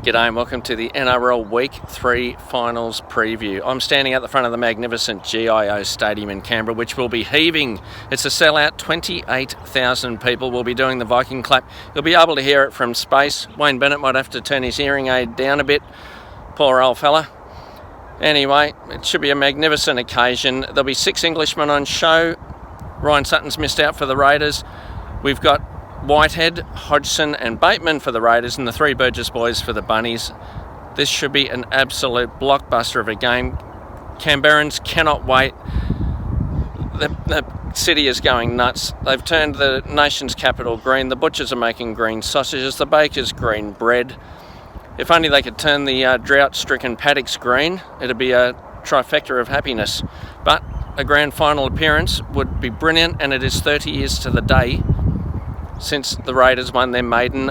G'day and welcome to the NRL Week 3 Finals Preview. I'm standing at the front of the magnificent GIO Stadium in Canberra, which will be heaving. It's a sellout, 28,000 people will be doing the Viking clap. You'll be able to hear it from space. Wayne Bennett might have to turn his hearing aid down a bit. Poor old fella. Anyway, it should be a magnificent occasion. There'll be 6 Englishmen on show. Ryan Sutton's missed out for the Raiders. We've got Whitehead, Hodgson and Bateman for the Raiders and the 3 Burgess boys for the Bunnies. This should be an absolute blockbuster of a game. Canberrans cannot wait. The city is going nuts. They've turned the nation's capital green. The butchers are making green sausages. The bakers green bread. If only they could turn the drought-stricken paddocks green, it'd be a trifecta of happiness. But a grand final appearance would be brilliant, and it is 30 years to the day since the Raiders won their maiden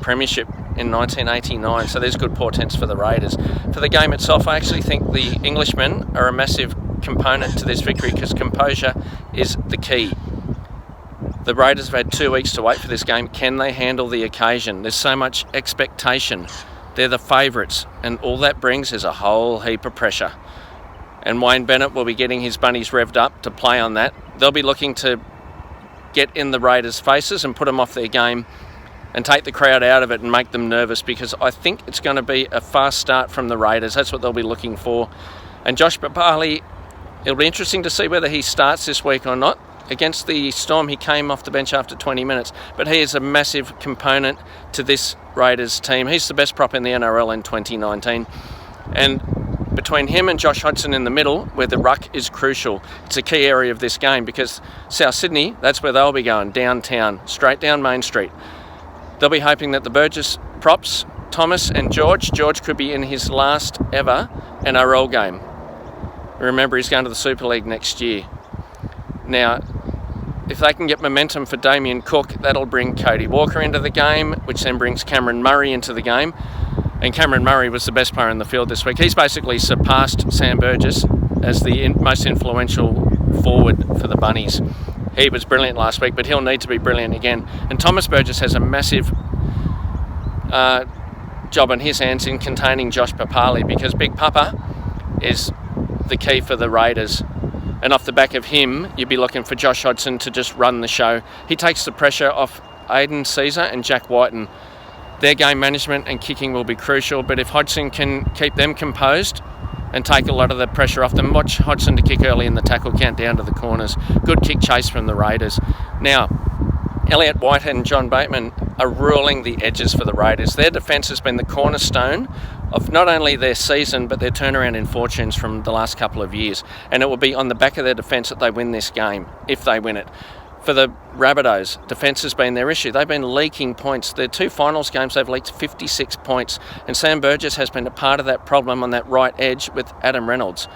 premiership in 1989, so there's good portents for the Raiders. For the game itself, I actually think the Englishmen are a massive component to this victory because composure is the key. The Raiders have had 2 weeks to wait for this game. Can they handle the occasion? There's so much expectation. They're the favourites, and all that brings is a whole heap of pressure. And Wayne Bennett will be getting his bunnies revved up to play on that. They'll be looking to get in the Raiders' faces and put them off their game and take the crowd out of it and make them nervous, because I think it's going to be a fast start from the Raiders. That's what they'll be looking for. And Josh Papali, it'll be interesting to see whether he starts this week or not. Against the Storm, he came off the bench after 20 minutes, but he is a massive component to this Raiders team. He's the best prop in the NRL in 2019. And between him and Josh Hodgson in the middle, where the ruck is crucial, it's a key area of this game, because South Sydney, that's where they'll be going, downtown, straight down Main Street. They'll be hoping that the Burgess props, Thomas and George could be in his last ever NRL game. Remember, he's going to the Super League next year. Now, if they can get momentum for Damien Cook, that'll bring Cody Walker into the game, which then brings Cameron Murray into the game. And Cameron Murray was the best player in the field this week. He's basically surpassed Sam Burgess as the most influential forward for the Bunnies. He was brilliant last week, but he'll need to be brilliant again. And Thomas Burgess has a massive job on his hands in containing Josh Papali, because Big Papa is the key for the Raiders. And off the back of him, you'd be looking for Josh Hodgson to just run the show. He takes the pressure off Aidan Caesar and Jack Whiten. Their game management and kicking will be crucial, but if Hodgson can keep them composed and take a lot of the pressure off them, watch Hodgson to kick early in the tackle count down to the corners. Good kick chase from the Raiders. Now, Elliott Whitehead and John Bateman are ruling the edges for the Raiders. Their defence has been the cornerstone of not only their season, but their turnaround in fortunes from the last couple of years. And it will be on the back of their defence that they win this game, if they win it. For the Rabbitohs, defence has been their issue. They've been leaking points. Their 2 finals games, they've leaked 56 points. And Sam Burgess has been a part of that problem on that right edge with Adam Reynolds.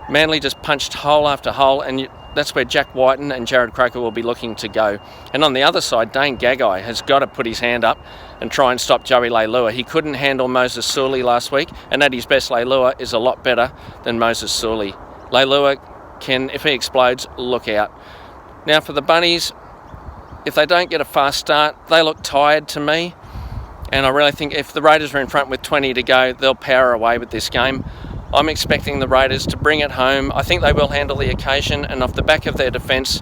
Manly just punched hole after hole, and that's where Jack Whiten and Jared Croker will be looking to go. And on the other side, Dane Gagai has got to put his hand up and try and stop Joey Leilua. He couldn't handle Moses Suli last week, and at his best, Leilua is a lot better than Moses Suli. Leilua can, if he explodes, look out. Now for the Bunnies, if they don't get a fast start, they look tired to me. And I really think if the Raiders are in front with 20 to go, they'll power away with this game. I'm expecting the Raiders to bring it home. I think they will handle the occasion, and off the back of their defence,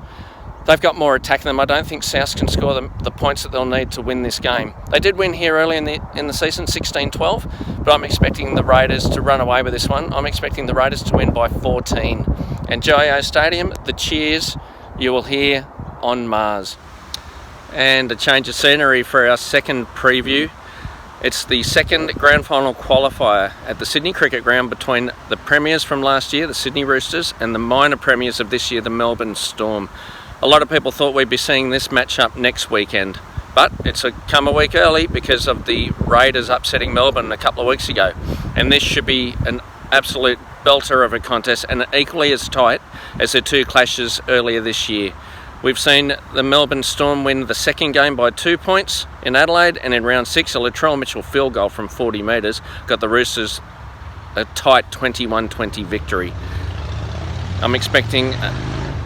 they've got more attack than them. I don't think South can score the points that they'll need to win this game. They did win here early in the season, 16-12, but I'm expecting the Raiders to run away with this one. I'm expecting the Raiders to win by 14. And GIO Stadium, the cheers you will hear on Mars. And a change of scenery for our second preview. It's the second grand final qualifier at the Sydney Cricket Ground between the premiers from last year, the Sydney Roosters, and the minor premiers of this year, the Melbourne Storm. A lot of people thought we'd be seeing this matchup next weekend, but it's come a week early because of the Raiders upsetting Melbourne a couple of weeks ago. And this should be an absolute belter of a contest, and equally as tight as the 2 clashes earlier this year. We've seen the Melbourne Storm win the second game by 2 points in Adelaide, and in round 6 a Latrell Mitchell field goal from 40 metres got the Roosters a tight 21-20 victory. I'm expecting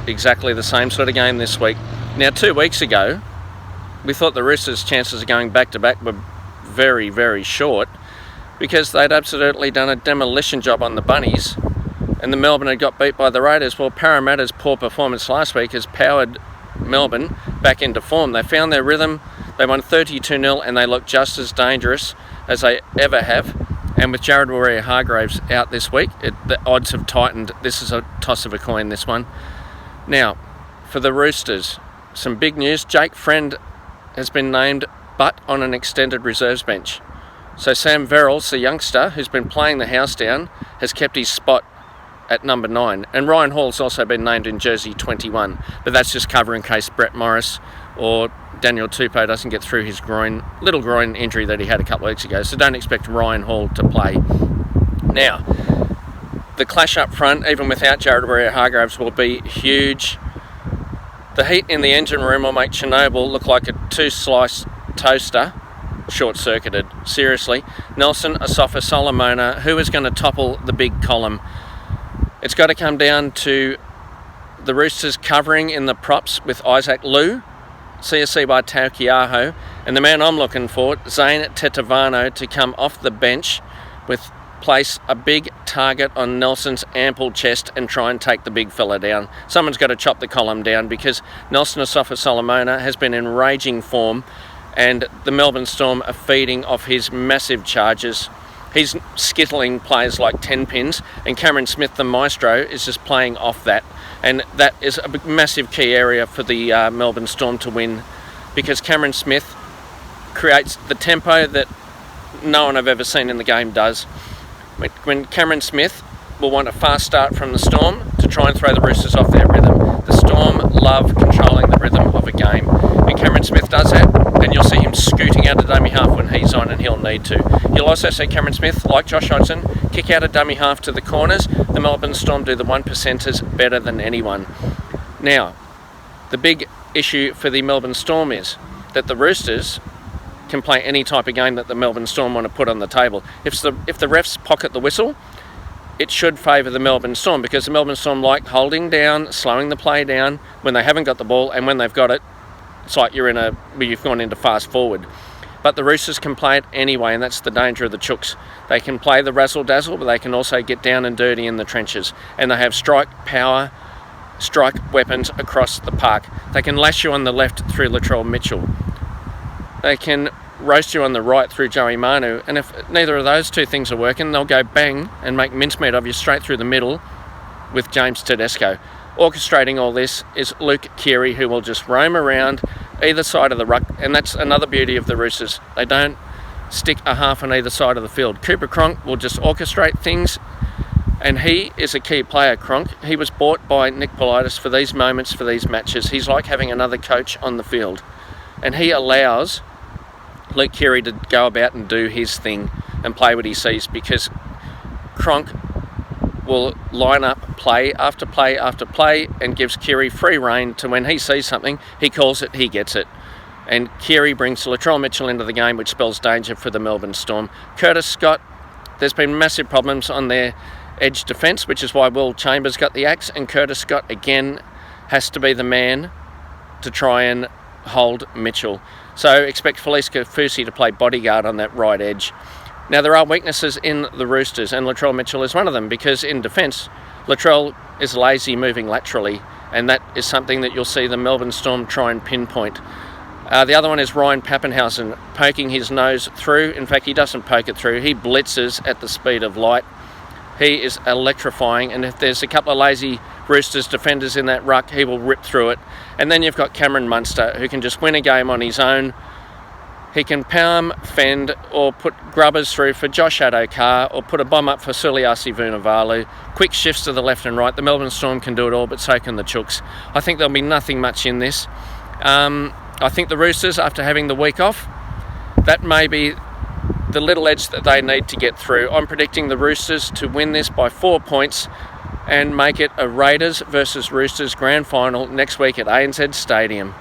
exactly the same sort of game this week. Now 2 weeks ago we thought the Roosters' chances of going back to back were very, very short, because they'd absolutely done a demolition job on the Bunnies, and the Melbourne had got beat by the Raiders. Well, Parramatta's poor performance last week has powered Melbourne back into form. They found their rhythm, they won 32-0, and they look just as dangerous as they ever have. And with Jared Warrior-Hargreaves out this week, the odds have tightened. This is a toss of a coin, this one. Now, for the Roosters, some big news. Jake Friend has been named, but on an extended reserves bench. So Sam Verrills, the youngster who's been playing the house down, has kept his spot at number 9. And Ryan Hall's also been named in jersey 21. But that's just cover in case Brett Morris or Daniel Tupou doesn't get through his little groin injury that he had a couple of weeks ago. So don't expect Ryan Hall to play. Now, the clash up front, even without Jared Warrior-Hargreaves, will be huge. The heat in the engine room will make Chernobyl look like a 2-slice toaster, short-circuited. Seriously. Nelson Asafa-Solomona, who is going to topple the big column? It's got to come down to the Roosters covering in the props with Isaac Liu, CSC by Taukei'aho, and the man I'm looking for, Zane Tetevano, to come off the bench with place a big target on Nelson's ample chest and try and take the big fella down. Someone's got to chop the column down because Nelson Asafa-Solomona has been in raging form, and the Melbourne Storm are feeding off his massive charges. He's skittling players like 10 pins, and Cameron Smith, the maestro, is just playing off that. And that is a massive key area for the Melbourne Storm to win, because Cameron Smith creates the tempo that no one I've ever seen in the game does. When Cameron Smith will want a fast start from the Storm to try and throw the Roosters off their rhythm. The Storm love controlling the rhythm of a game. When Cameron Smith does that, then you'll see him scooting out of dummy half when he's on, and he'll need to. You'll also see Cameron Smith, like Josh Hodgson, kick out of dummy half to the corners. The Melbourne Storm do the 1%ers better than anyone. Now, the big issue for the Melbourne Storm is that the Roosters can play any type of game that the Melbourne Storm want to put on the table. If the refs pocket the whistle, it should favour the Melbourne Storm, because the Melbourne Storm like holding down, slowing the play down when they haven't got the ball, and when they've got it, it's like you've gone into fast forward. But the Roosters can play it anyway, and that's the danger of the Chooks. They can play the razzle-dazzle, but they can also get down and dirty in the trenches. And they have strike power, strike weapons across the park. They can lash you on the left through Latrell Mitchell. They can roast you on the right through Joey Manu. And if neither of those two things are working, they'll go bang and make mincemeat of you straight through the middle with James Tedesco. Orchestrating all this is Luke Keary, who will just roam around either side of the ruck, and that's another beauty of the Roosters. They don't stick a half on either side of the field. Cooper Cronk will just orchestrate things, and he is a key player, Cronk. He was bought by Nick Politis for these moments, for these matches. He's like having another coach on the field, and he allows Luke Keary to go about and do his thing and play what he sees, because Cronk will line up play after play after play and gives Keary free rein to, when he sees something, he calls it, he gets it. And Keary brings Latrell Mitchell into the game, which spells danger for the Melbourne Storm. Curtis Scott, there's been massive problems on their edge defence, which is why Will Chambers got the axe, and Curtis Scott again has to be the man to try and hold Mitchell. So expect Felice Kaufusi to play bodyguard on that right edge. Now, there are weaknesses in the Roosters, and Latrell Mitchell is one of them, because in defence, Latrell is lazy moving laterally, and that is something that you'll see the Melbourne Storm try and pinpoint. The other one is Ryan Pappenhausen poking his nose through. In fact, he doesn't poke it through. He blitzes at the speed of light. He is electrifying, and if there's a couple of lazy Roosters defenders in that ruck, he will rip through it. And then you've got Cameron Munster, who can just win a game on his own. He can palm, fend, or put grubbers through for Josh Addo-Carr, or put a bomb up for Suliasi Vunivalu. Quick shifts to the left and right. The Melbourne Storm can do it all, but so can the Chooks. I think there'll be nothing much in this. I think the Roosters, after having the week off, that may be the little edge that they need to get through. I'm predicting the Roosters to win this by 4 points and make it a Raiders versus Roosters grand final next week at ANZ Stadium.